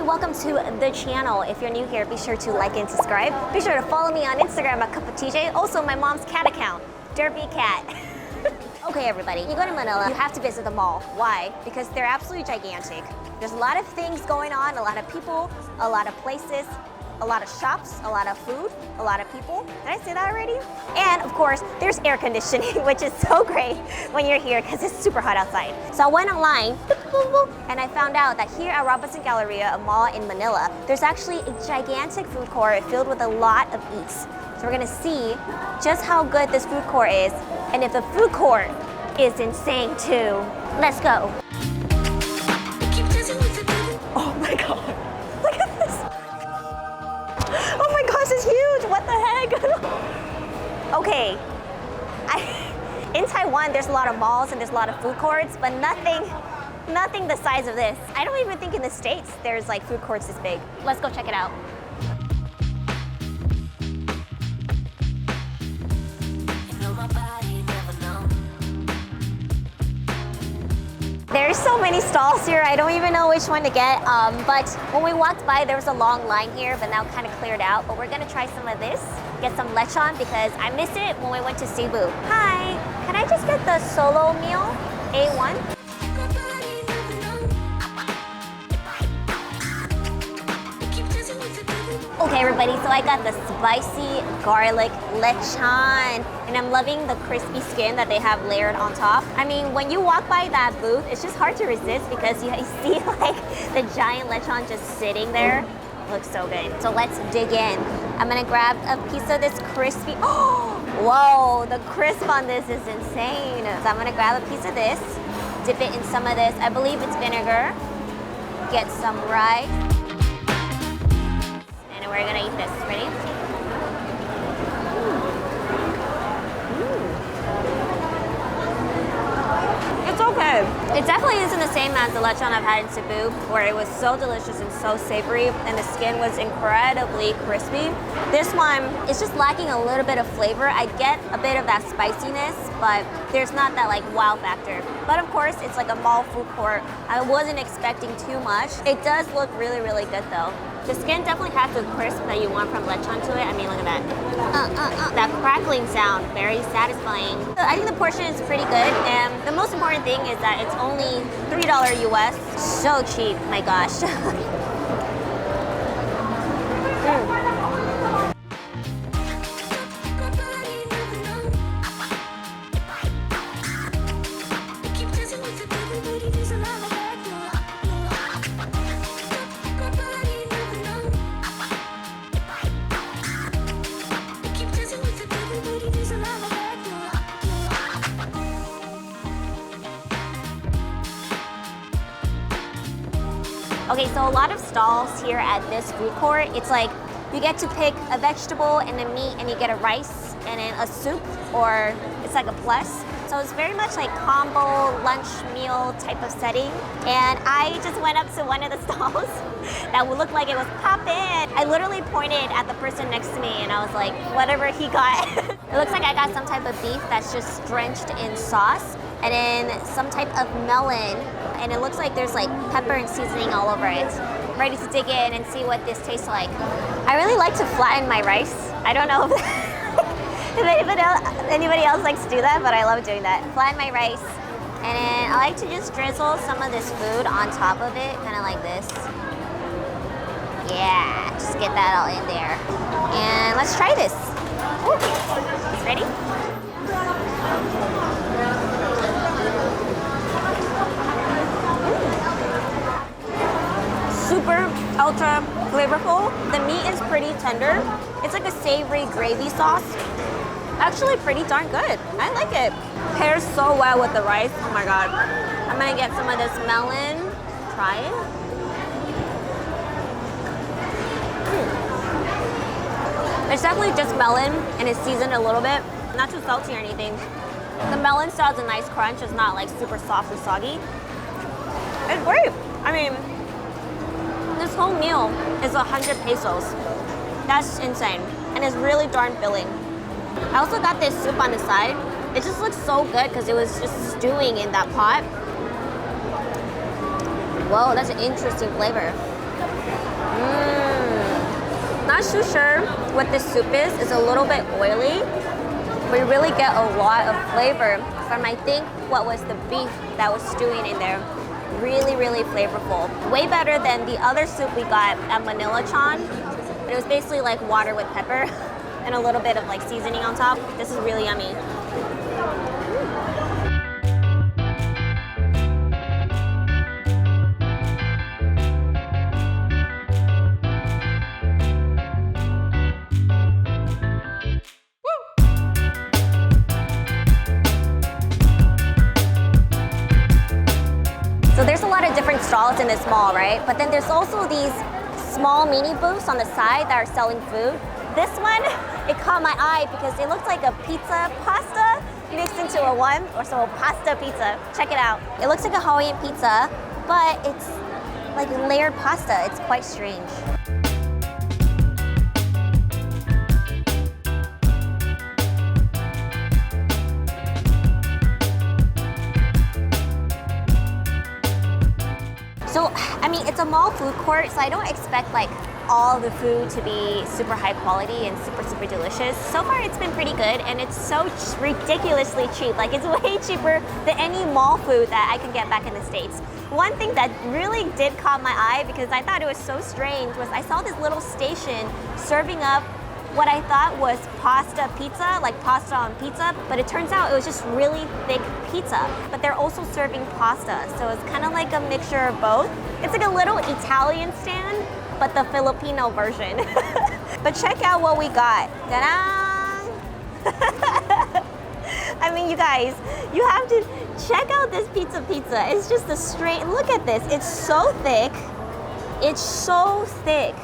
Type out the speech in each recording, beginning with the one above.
welcome to the channel. If you're new here, be sure to like and subscribe. Be sure to follow me on Instagram at CupofTJ. Also, my mom's cat account, Derpy Cat. Okay, everybody, you go to Manila, you have to visit the mall. Why? Because they're absolutely gigantic. There's a lot of things going on, a lot of people, a lot of places, a lot of shops, a lot of food, a lot of people. Did I say that already? And of course, there's air conditioning, which is so great when you're here because it's super hot outside. So I went online and I found out that here at Robinsons Galleria, a mall in Manila, there's actually a gigantic food court filled with a lot of eats. So we're gonna see just how good this food court is and if the food court is insane too. Let's go. Oh my God. Oh my gosh, it's huge! What the heck? Okay, in Taiwan, there's a lot of malls and there's a lot of food courts, but nothing the size of this. I don't even think in the States there's like food courts this big. Let's go check it out. There's so many stalls here, I don't even know which one to get. But when we walked by, there was a long line here, but now kind of cleared out. But we're gonna try some of this, get some lechon because I missed it when we went to Cebu. Hi, can I just get the solo meal, A1? Okay, everybody, so I got the spicy garlic lechon, and I'm loving the crispy skin that they have layered on top. I mean, when you walk by that booth, it's just hard to resist because you see like the giant lechon just sitting there. It looks so good. So let's dig in. I'm gonna grab a piece of this crispy, oh, whoa, the crisp on this is insane. So I'm gonna grab a piece of this, dip it in some of this, I believe it's vinegar, get some rice. We're gonna eat this. Ready? It's okay. It definitely isn't the same as the lechon I've had in Cebu, where it was so delicious and so savory, and the skin was incredibly crispy. This one is just lacking a little bit of flavor. I get a bit of that spiciness, but there's not that like wow factor. But of course, it's like a mall food court. I wasn't expecting too much. It does look really, really good though. The skin definitely has the crisp that you want from lechon to it. I mean, look at that. That crackling sound, very satisfying. So I think the portion is pretty good, and the most important thing is that it's only $3 US. So cheap, my gosh. Okay, so a lot of stalls here at this food court, it's like you get to pick a vegetable and a meat and you get a rice and then a soup, or it's like a plus. So it's very much like combo lunch meal type of setting. And I just went up to one of the stalls that would look like it was poppin'. I literally pointed at the person next to me and I was like, whatever he got. It looks like I got some type of beef that's just drenched in sauce, and then some type of melon, and it looks like there's like pepper and seasoning all over it. I'm ready to dig in and see what this tastes like. I really like to flatten my rice. I don't know if anybody else likes to do that, but I love doing that. Flatten my rice, and then I like to just drizzle some of this food on top of it, kind of like this. Yeah, just get that all in there. And let's try this. Ooh. Ready? Super ultra flavorful. The meat is pretty tender. It's like a savory gravy sauce. Actually pretty darn good. I like it. Pairs so well with the rice. Oh my God. I'm gonna get some of this melon. Try it. It's definitely just melon and it's seasoned a little bit. Not too salty or anything. The melon still has a nice crunch. It's not like super soft and soggy. It's great. I mean, this whole meal is 100 pesos. That's insane. And it's really darn filling. I also got this soup on the side. It just looks so good because it was just stewing in that pot. Whoa, that's an interesting flavor. Not too sure what this soup is. It's a little bit oily. We really get a lot of flavor from, I think, what was the beef that was stewing in there. Really, really flavorful. Way better than the other soup we got at Manila Lechon. It was basically like water with pepper and a little bit of like seasoning on top. This is really yummy. So there's a lot of different stalls in this mall, right? But then there's also these small mini booths on the side that are selling food. This one, it caught my eye because it looks like a pizza pasta mixed into a one, or so a pasta pizza. Check it out. It looks like a Hawaiian pizza, but it's like layered pasta. It's quite strange. So, I mean, it's a mall food court, so I don't expect like all the food to be super high quality and super, super delicious. So far, it's been pretty good, and it's so ridiculously cheap. Like, it's way cheaper than any mall food that I can get back in the States. One thing that really did caught my eye, because I thought it was so strange, was I saw this little station serving up what I thought was pasta pizza, like pasta on pizza, but it turns out it was just really thick pizza. But they're also serving pasta, so it's kind of like a mixture of both. It's like a little Italian stand, but the Filipino version. But check out what we got. Ta-da! I mean, you guys, you have to check out this pizza. It's just a straight, look at this. It's so thick. It's so thick.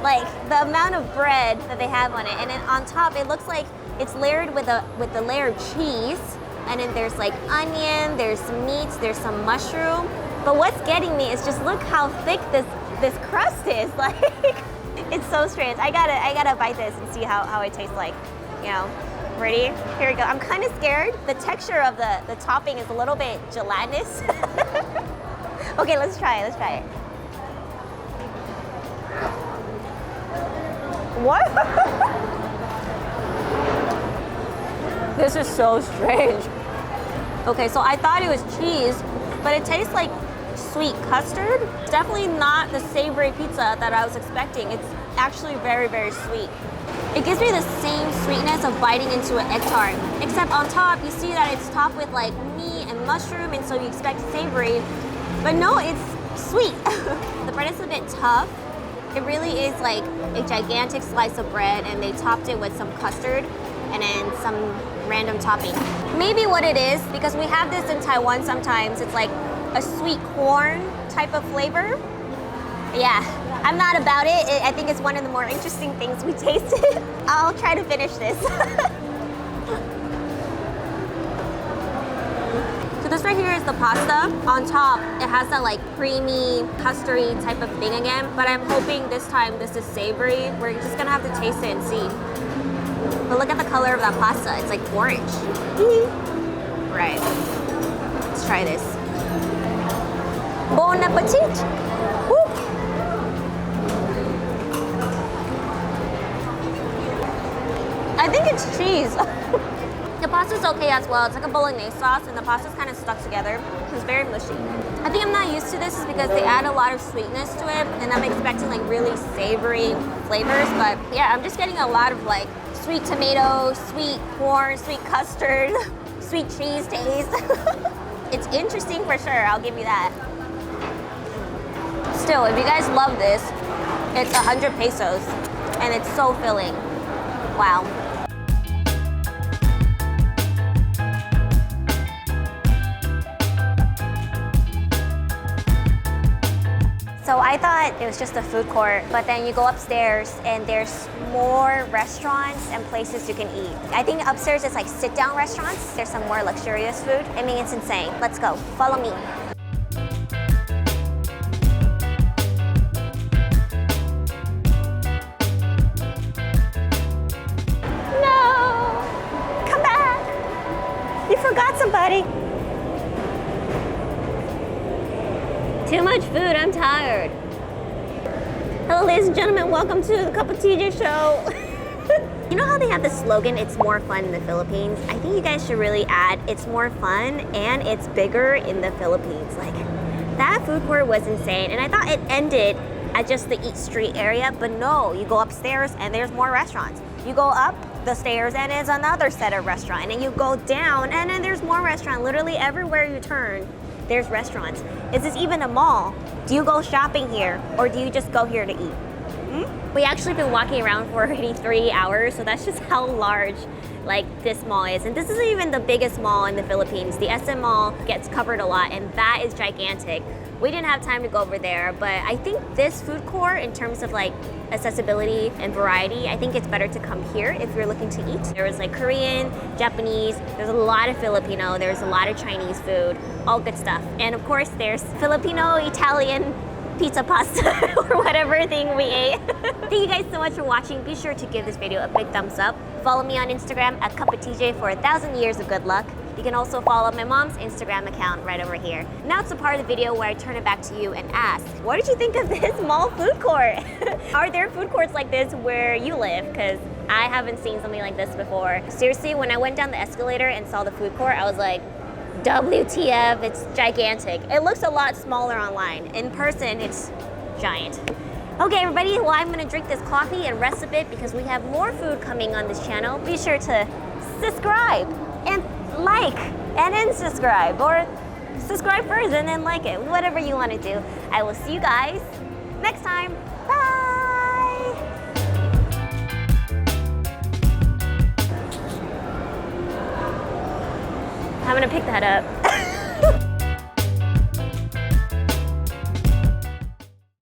Like the amount of bread that they have on it, and then on top it looks like it's layered with the layer of cheese, and then there's like onion, there's meat, there's some mushroom. But what's getting me is just look how thick this crust is. Like, it's so strange. I gotta bite this and see how it tastes like. You know, ready? Here we go. I'm kind of scared. The texture of the topping is a little bit gelatinous. Okay, let's try it. What? This is so strange. Okay, so I thought it was cheese, but it tastes like sweet custard. It's definitely not the savory pizza that I was expecting. It's actually very, very sweet. It gives me the same sweetness of biting into an egg tart, except on top you see that it's topped with like meat and mushroom, and so you expect savory, but no, it's sweet. The bread is a bit tough. It really is like a gigantic slice of bread, and they topped it with some custard and then some random topping. Maybe what it is, because we have this in Taiwan sometimes, it's like a sweet corn type of flavor. Yeah, I'm not about it. I think it's one of the more interesting things we tasted. I'll try to finish this. This right here is the pasta. On top, it has that like creamy, custardy type of thing again, but I'm hoping this time this is savory. We're just gonna have to taste it and see. But look at the color of that pasta. It's like orange. Right. Let's try this. Bon appetit! Woo. I think it's cheese. The pasta's okay as well. It's like a bolognese sauce, and the pasta's kind of stuck together. It's very mushy. I think I'm not used to this is because they add a lot of sweetness to it, and I'm expecting like really savory flavors. But yeah, I'm just getting a lot of like sweet tomato, sweet corn, sweet custard, sweet cheese taste. It's interesting for sure, I'll give you that. Still, if you guys love this, it's 100 pesos, and it's so filling. Wow. So I thought it was just a food court, but then you go upstairs and there's more restaurants and places you can eat. I think upstairs is like sit-down restaurants. There's some more luxurious food. I mean, it's insane. Let's go, follow me. No, come back. You forgot somebody. Too much food, I'm tired. Hello, ladies and gentlemen. Welcome to the CupofTJ show. You know how they have the slogan, it's more fun in the Philippines? I think you guys should really add, it's more fun and it's bigger in the Philippines. Like, that food court was insane. And I thought it ended at just the Eat Street area, but no, you go upstairs and there's more restaurants. You go up the stairs and it's another set of restaurant. And then you go down and then there's more restaurant. Literally everywhere you turn, there's restaurants. Is this even a mall? Do you go shopping here or do you just go here to eat? We actually been walking around for already 3 hours, so that's just how large like this mall is. And this isn't even the biggest mall in the Philippines. The SM Mall gets covered a lot and that is gigantic. We didn't have time to go over there, but I think this food court, in terms of like accessibility and variety, I think it's better to come here if you're looking to eat. There was like Korean, Japanese, there's a lot of Filipino, there's a lot of Chinese food, all good stuff. And of course there's Filipino, Italian, pizza, pasta, or whatever thing we ate. Thank you guys so much for watching. Be sure to give this video a big thumbs up. Follow me on Instagram at CupofTJ for 1,000 years of good luck. You can also follow my mom's Instagram account right over here. Now it's the part of the video where I turn it back to you and ask, what did you think of this mall food court? Are there food courts like this where you live? Because I haven't seen something like this before. Seriously, when I went down the escalator and saw the food court, I was like, WTF, it's gigantic. It looks a lot smaller online. In person, it's giant. Okay, everybody, well, I'm gonna drink this coffee and rest a bit because we have more food coming on this channel. Be sure to subscribe and like and then subscribe, or subscribe first and then like it, whatever you want to do. I will see you guys next time. Bye! I'm gonna pick that up.